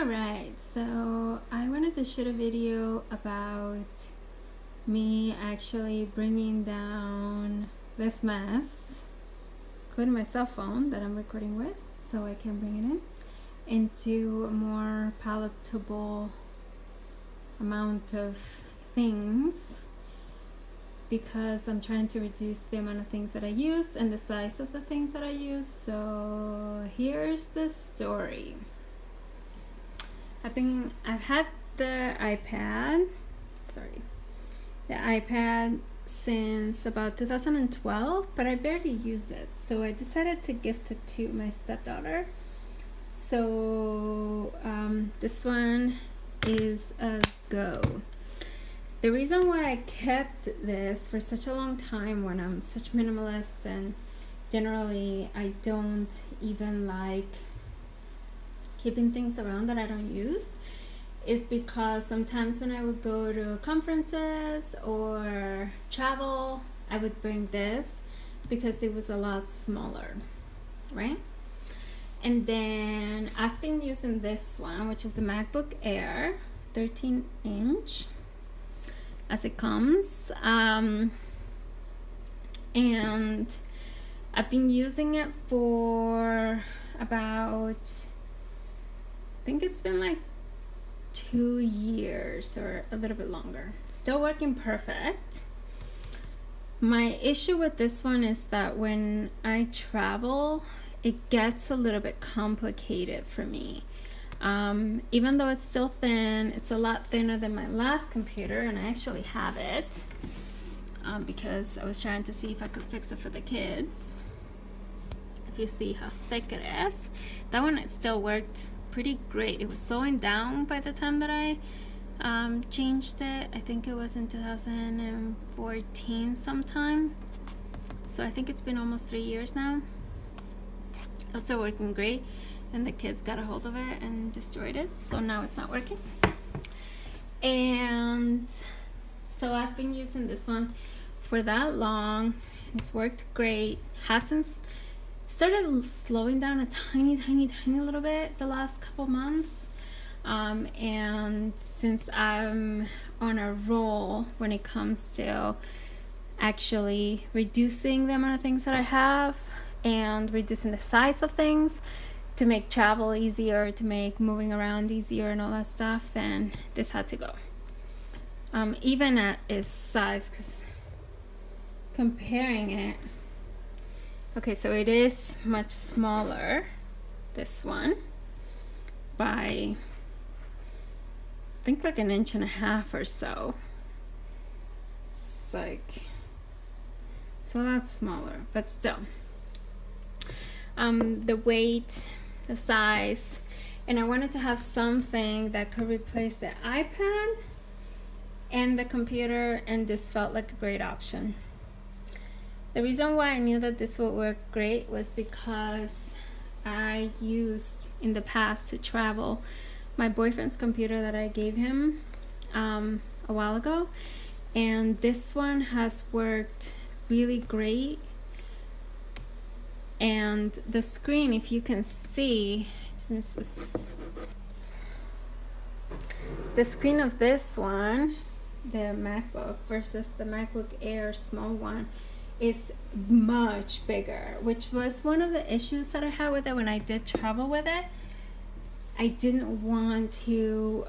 Alright, so I wanted to shoot a video about me actually bringing down this mess, including my cell phone that I'm recording with, so I can bring it in, into a more palatable amount of things, because I'm trying to reduce the amount of things that I use and the size of the things that I use. So here's the story. I've had the iPad since about 2012, but I barely use it. So I decided to gift it to my stepdaughter. So this one is a go. The reason why I kept this for such a long time, when I'm such minimalist and generally I don't even like keeping things around that I don't use, is because sometimes when I would go to conferences or travel, I would bring this because it was a lot smaller, right? And then I've been using this one, which is the MacBook Air 13-inch as it comes, and I've been using it for about, I think it's been like 2 years or a little bit longer. Still working perfect. My issue with this one is that when I travel, it gets a little bit complicated for me. Even though it's still thin, it's a lot thinner than my last computer, and I actually have it because I was trying to see if I could fix it for the kids. If you see how thick it is, that one, it still worked pretty great. It was slowing down by the time that I changed it. I think it was in 2014 sometime, so I think it's been almost 3 years now. It's still working great, and the kids got a hold of it and destroyed it, so now it's not working. And so I've been using this one for that long. It's worked great. Hasn't started slowing down a tiny little bit the last couple months, and since I'm on a roll when it comes to actually reducing the amount of things that I have and reducing the size of things to make travel easier, to make moving around easier and all that stuff, then this had to go. Even at its size, because comparing it, okay, so it is much smaller, this one, by I think like 1.5 inches or so. It's like, it's a lot smaller, but still. The weight, the size, and I wanted to have something that could replace the iPad and the computer, and this felt like a great option. The reason why I knew that this would work great was because I used in the past to travel my boyfriend's computer that I gave him a while ago, and this one has worked really great. And the screen, if you can see, the screen of this one, the MacBook versus the MacBook Air small one, is much bigger, which was one of the issues that I had with it when I did travel with it. I didn't want to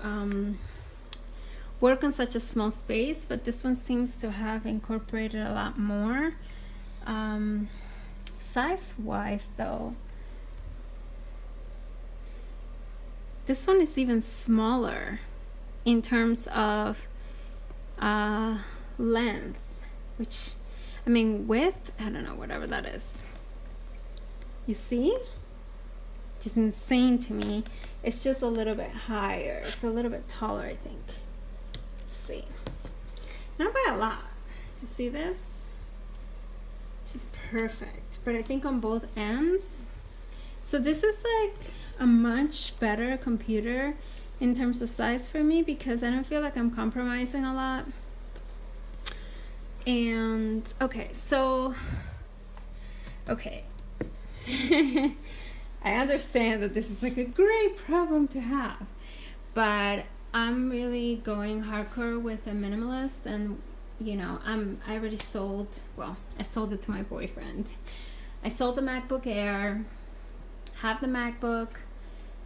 work on such a small space, but this one seems to have incorporated a lot more. Size wise though, this one is even smaller in terms of length, which, I mean, width, I don't know, whatever that is. You see? Which is insane to me. It's just a little bit higher. It's a little bit taller, I think. Let's see. Not by a lot. Do you see this? It's just perfect. But I think on both ends. So this is like a much better computer in terms of size for me, because I don't feel like I'm compromising a lot. And okay, so okay. I understand that this is like a great problem to have. but I'm really going hardcore with a minimalist, and I already sold. Well, I sold it to my boyfriend. I sold the MacBook Air. Have the MacBook.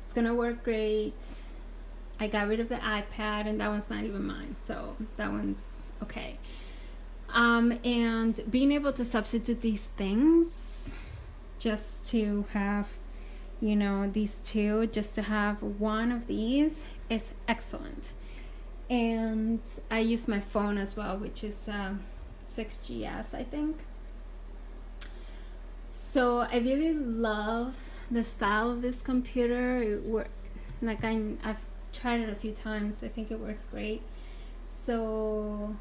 It's gonna work great. I got rid of the iPad, and that one's not even mine, so that one's okay. And being able to substitute these things just to have, these two, just to have one of these is excellent. And I use my phone as well, which is 6GS, I think. So I really love the style of this computer. I've tried it a few times. I think it works great. So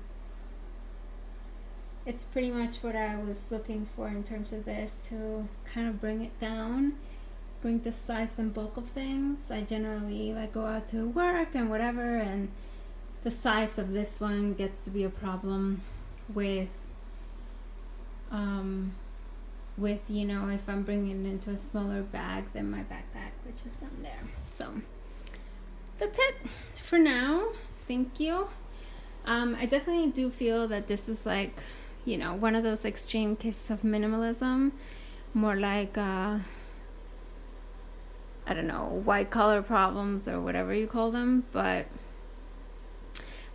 it's pretty much what I was looking for in terms of this, to kind of bring it down, bring the size and bulk of things. I generally go out to work and whatever, and the size of this one gets to be a problem with if I'm bringing it into a smaller bag than my backpack, which is down there. So that's it for now. Thank you. I definitely do feel that this is one of those extreme cases of minimalism, more like I don't know, white collar problems or whatever you call them, but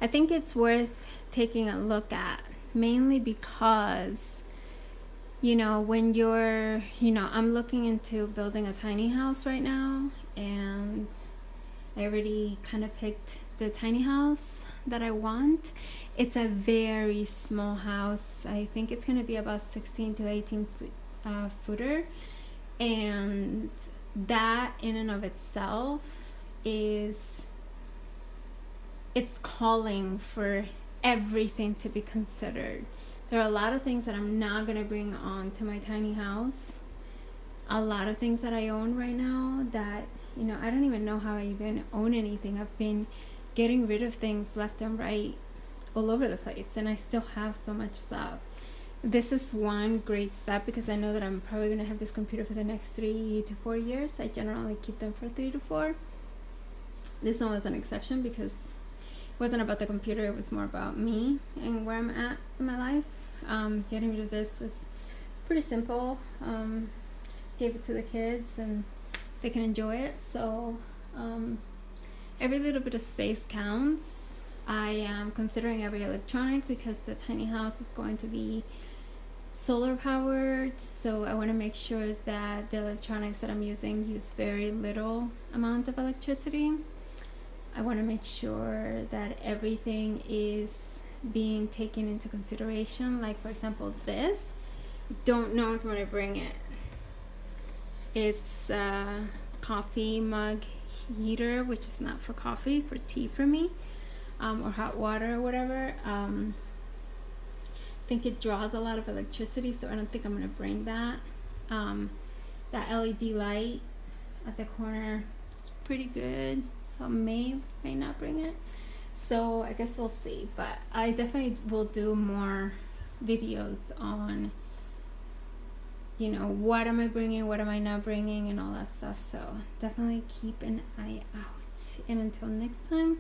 I think it's worth taking a look at, mainly because when you're I'm looking into building a tiny house right now, and I already kind of picked the tiny house that I want. It's a very small house. I think it's going to be about 16 to 18 footer, and that in and of itself it's calling for everything to be considered. There are a lot of things that I'm not going to bring on to my tiny house. A lot of things that I own right now that I don't even know how I even own anything. I've been getting rid of things left and right all over the place, and I still have so much stuff. This is one great step because I know that I'm probably going to have this computer for the next 3 to 4 years. I generally keep them for 3 to 4. This one was an exception because it wasn't about the computer, it was more about me and where I'm at in my life. Getting rid of this was pretty simple. Just gave it to the kids and they can enjoy it. So every little bit of space counts. I am considering every electronic because the tiny house is going to be solar powered, so I want to make sure that the electronics that I'm using use very little amount of electricity. I want to make sure that everything is being taken into consideration. Like, for example, this, don't know if I'm going to bring it. It's a coffee mug heater, which is not for coffee, for tea for me, or hot water or whatever. I think it draws a lot of electricity, so I don't think I'm going to bring that. That LED light at the corner is pretty good, so may not bring it. So I guess we'll see, but I definitely will do more videos on what am I bringing, what am I not bringing, and all that stuff. So definitely keep an eye out, and until next time,